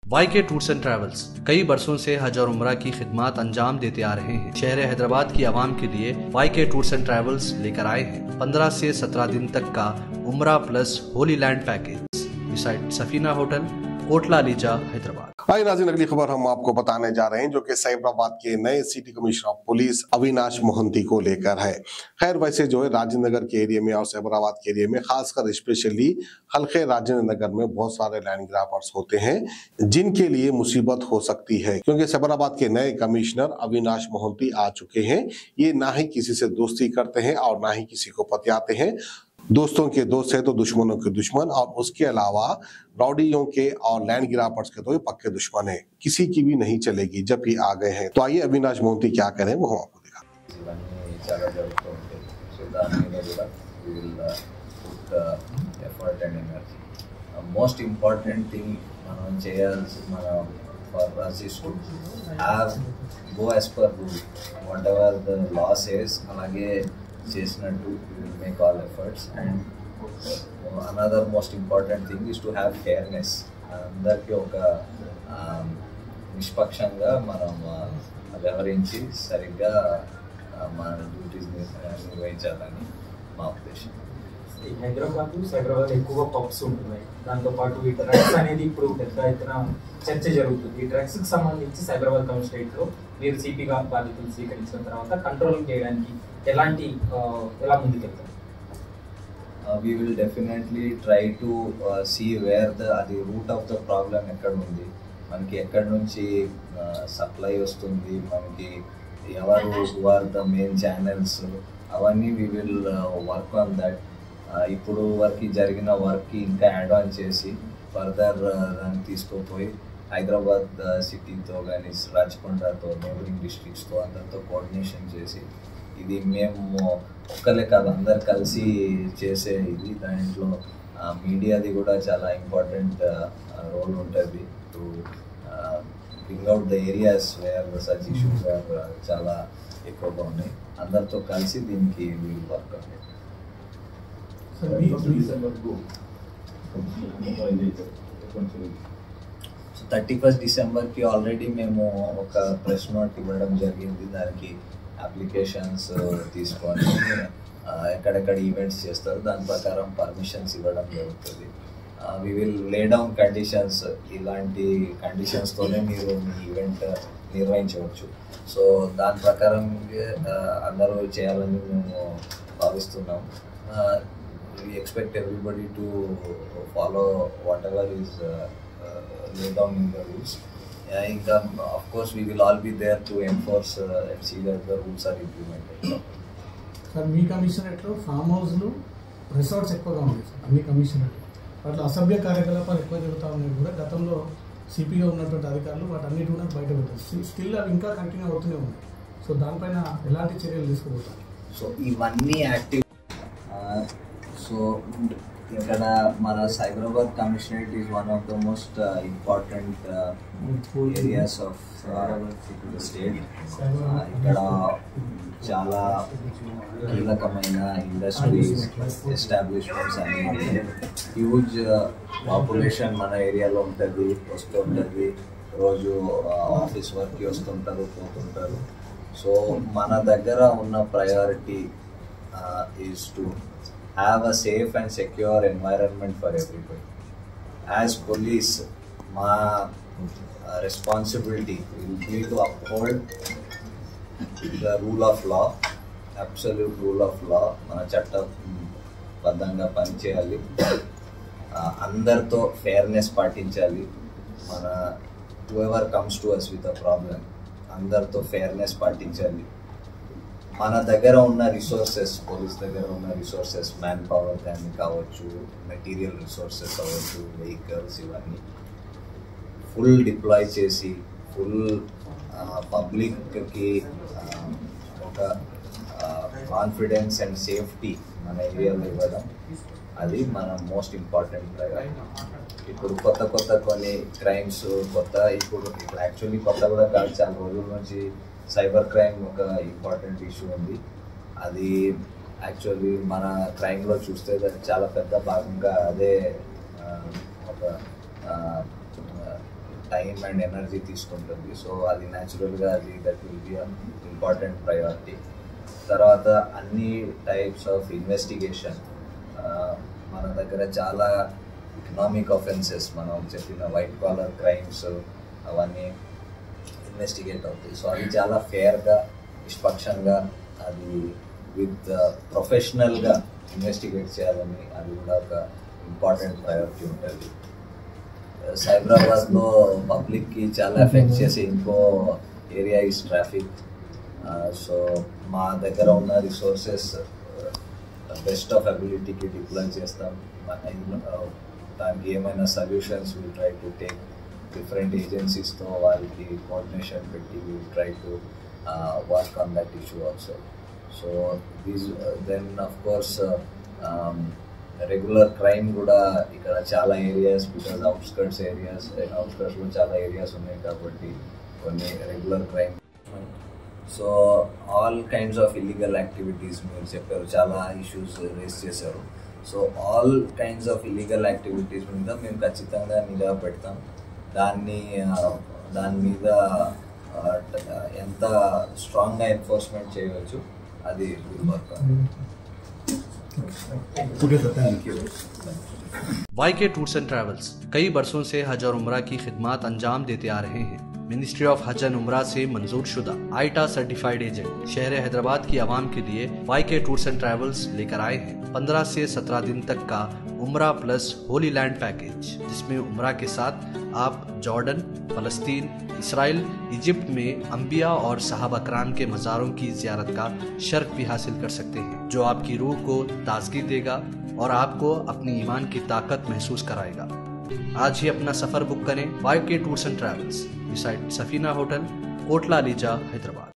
YK tours and travels कई बरसों से हज और उम्रा की खिदमत अंजाम देते आ रहे हैं। शहर हैदराबाद की आवाम के लिए YK टूर्स एंड ट्रैवल्स लेकर आए हैं 15 से 17 दिन तक का उम्रा plus holy land package beside Safina hotel, Kotla Alija, Hyderabad. Hi नाज़रीन, अगली खबर हम आपको बताने जा रहे हैं जो कि साइबराबाद के नए city commissioner of police Avinash Mohanty को लेकर है। खैर वैसे जो है राजेंद्र नगर के एरिया में और साइबराबाद के एरिया में खासकर स्पेशली हल्के राजेंद्र नगर में बहुत सारे लैंड ग्रैबर्स होते हैं जिनके लिए मुसीबत हो सकती है, क्योंकि साइबराबाद के नए कमिश्नर अविनाश मोहंती आ चुके हैं। ये ना ही किसी से दोस्ती करते हैं और ना ही किसी को पतियाते हैं। दोस्तों के दोस्त है तो दुश्मनों के दुश्मन, और उसके अलावा रॉडियों के और लैंड ग्रैबर्स के तो ये पक्के दुश्मन है, किसी की भी नहीं चलेगी जब ये आ गए हैं। तो आइए अविनाश मोहंती क्या करें वो हम आपको दिखा। मोस्ट इम्पॉर्टेंट थिंग మనం చేయాల్సి for us is to go as per rule, whatever the law says అలాగే చేసినట్టు we will make all efforts. And another most important thing is to have fairness. అందరికీ ఒక నిష్పక్షంగా మనం వ్యవహరించి సరిగ్గా మన డ్యూటీస్ నిర్వహించాలని మా ఉద్దేశం. హైదరాబాద్ ఎక్కువగా పబ్స్ ఉంటున్నాయి, దాంతోపాటు ఈ డ్రగ్స్ అనేది ఇప్పుడు పెద్ద ఎత్తున చర్చ జరుగుతుంది. ఈ డ్రగ్స్కి సంబంధించి సైబరాబాద్ కమిషనరేట్లో మీరు సిపిగా బాధ్యతలు స్వీకరించిన తర్వాత కంట్రోల్ చేయడానికి ఎలా ముందుకెళ్తారు? We will definitely try to see where the root of the problem ఎక్కడ ఉంది, మనకి ఎక్కడి నుంచి సప్లై వస్తుంది, మనకి ఎవరు who are the main channels, అవన్నీ we will work on that. ఇప్పుడు వరకు జరిగిన వర్క్కి ఇంకా యాడ్ ఆన్ చేసి ఫర్దర్ దాన్ని తీసుకుపోయి హైదరాబాద్ సిటీతో కానీ రాచకొండతో నైబరింగ్ డిస్ట్రిక్ట్స్తో అందరితో కోఆర్డినేషన్ చేసి ఇది మేము ఒక్కలే కాదు అందరు కలిసి చేసే ఇది. దాంట్లో మీడియాది కూడా చాలా ఇంపార్టెంట్ రోల్ ఉంటుంది to bring out the areas where such issues చాలా ఎక్కువగా ఉన్నాయి. అందరితో కలిసి దీనికి వీలు వర్క్ అవుతుంది. 31 డిసెంబర్కి ఆల్రెడీ మేము ఒక ప్రెస్ నోట్ ఇవ్వడం జరిగింది. దానికి అప్లికేషన్స్ తీసుకొని ఎక్కడెక్కడ ఈవెంట్స్ చేస్తారు దాని ప్రకారం పర్మిషన్స్ ఇవ్వడం జరుగుతుంది. We will lay down conditions, ఇలాంటి కండిషన్స్తోనే మీరు మీ ఈవెంట్ నిర్వహించవచ్చు. సో దాని ప్రకారం అందరూ చేయాలని మేము భావిస్తున్నాం. We expect everybody to follow whatever is laid down in the rules. Of course, we will all be there to enforce and see that the rules are implemented. Sir మీ కమిషనరేట్లో farm హౌస్లు resorts ఎక్కువగా ఉన్నాయి sir, అన్ని commissionerate వాటిలో అసభ్య కార్యకలాపాలు ఎక్కువ జరుగుతూ ఉన్నాయి. కూడా గతంలో సిపిగా ఉన్నటువంటి అధికారులు వాటన్నిటి కూడా బయట పెట్టారు, స్టిల్ అవి ఇంకా కంటిన్యూ అవుతూనే ఉన్నాయి. సో దానిపైన ఎలాంటి చర్యలు తీసుకుపోతారు? సో ఇవన్నీ యాక్టివ్. సో ఇక్కడ మన Cyberabad commissionerate is one of the most important areas of the state. ఇక్కడ చాలా కీలకమైన ఇండస్ట్రీస్ ఎస్టాబ్లిష్మెంట్స్ అన్నీ ఉన్నాయి. హ్యూజ్ పాపులేషన్ మన ఏరియాలో ఉంటుంది, వస్తుంటుంది, రోజు ఆఫీస్ వర్క్కి వస్తుంటారు, పోతుంటారు. సో మన దగ్గర ఉన్న priority is to have a safe and secure environment for everybody. As police, my responsibility will be to uphold the rule of law, absolute rule of law. మన చట్టబద్ధంగా పనిచేయాలి, అందరితో ఫేర్నెస్ పాటించాలి. మన whoever comes to us with a problem, అందరితో fairness పాటించాలి. మన దగ్గర ఉన్న రిసోర్సెస్, పోలీస్ దగ్గర ఉన్న రిసోర్సెస్, మ్యాన్ పవర్ కానీ కావచ్చు, మెటీరియల్ రిసోర్సెస్ అవ్వచ్చు, వెహికల్స్, ఇవన్నీ ఫుల్ డిప్లాయ్ చేసి ఫుల్ పబ్లిక్కి ఒక కాన్ఫిడెన్స్ అండ్ సేఫ్టీ మన ఏరియాలో ఇవ్వడం, అది మన మోస్ట్ ఇంపార్టెంట్ ప్రయారిటీ. ఇప్పుడు కొత్త కొన్ని క్రైమ్స్ ఇప్పుడు యాక్చువల్లీ కొత్త కూడా కాదు, చాలా రోజుల నుంచి సైబర్ క్రైమ్ ఒక ఇంపార్టెంట్ ఇష్యూ ఉంది. అది యాక్చువల్లీ మన క్రైమ్లో చూస్తే చాలా పెద్ద భాగంగా అదే ఒక టైం అండ్ ఎనర్జీ తీసుకుంటుంది. సో అది న్యాచురల్గా that will be important priority. తర్వాత అన్ని టైప్స్ ఆఫ్ ఇన్వెస్టిగేషన్, మన దగ్గర చాలా ఎకనామిక్ ఆఫెన్సెస్, మనం చెప్పిన వైట్ కాలర్ క్రైమ్స్ అవన్నీ ఇన్వెస్టిగేట్ అవుతాయి. సో అది చాలా ఫేర్గా, నిష్పక్షంగా, అది విత్ ప్రొఫెషనల్గా ఇన్వెస్టిగేట్ చేయాలని అది కూడా ఒక ఇంపార్టెంట్ ప్రయారిటీ ఉంటుంది. సైబరాబాద్లో పబ్లిక్కి చాలా ఎఫెక్ట్ చేసే ఇంకో ఏరియా ఇస్ ట్రాఫిక్. సో మా దగ్గర ఉన్న రిసోర్సెస్ బెస్ట్ ఆఫ్ అబిలిటీకి డిప్లాయ్ చేస్తాం. దానికి ఏమైనా solutions will try to take. Different ఏజెన్సీస్తో వాళ్ళకి కోఆర్డినేషన్ పెట్టి will try to work on that issue also. So these then of course regular crime కూడా ఇక్కడ చాలా ఏరియాస్, బికాజ్ అవుట్స్కర్ట్స్లో చాలా ఏరియాస్ ఉన్నాయి కాబట్టి కొన్ని regular crime. So all kinds of illegal activities మీరు చెప్పారు, చాలా ఇష్యూస్ రేస్ చేశారు. So all kinds of illegal activities మీద మేము ఖచ్చితంగా నిఘా పెడతాం. దాని మీద ఎంత స్ట్రాంగ్గా ఎన్ఫోర్స్మెంట్ చేయవచ్చు అది work. YK tours and travels कई बरसों से हज और उम्रा की खिदमत अंजाम देते आ रहे हैं। मिनिस्ट्री ऑफ हज एंड उम्रा से मंजूर शुदा आईटा सर्टिफाइड एजेंट शहर हैदराबाद की आवाम के लिए YK टूर्स एंड ट्रैवल्स लेकर आए हैं 15 से 17 दिन तक का उम्रा प्लस होली लैंड पैकेज, जिसमें उम्रा के साथ आप जॉर्डन, फलस्तीन, इसराइल, इजिप्ट में अंबिया और सहाबा कराम के मज़ारों की ज़ियारत का शर्फ भी हासिल कर सकते हैं, जो आपकी रूह को ताजगी देगा और आपको अपनी ईमान की ताकत महसूस कराएगा। आज ही अपना सफ़र बुक करें YK tours and travels, beside Safina hotel, Kotla Lisa, Hyderabad.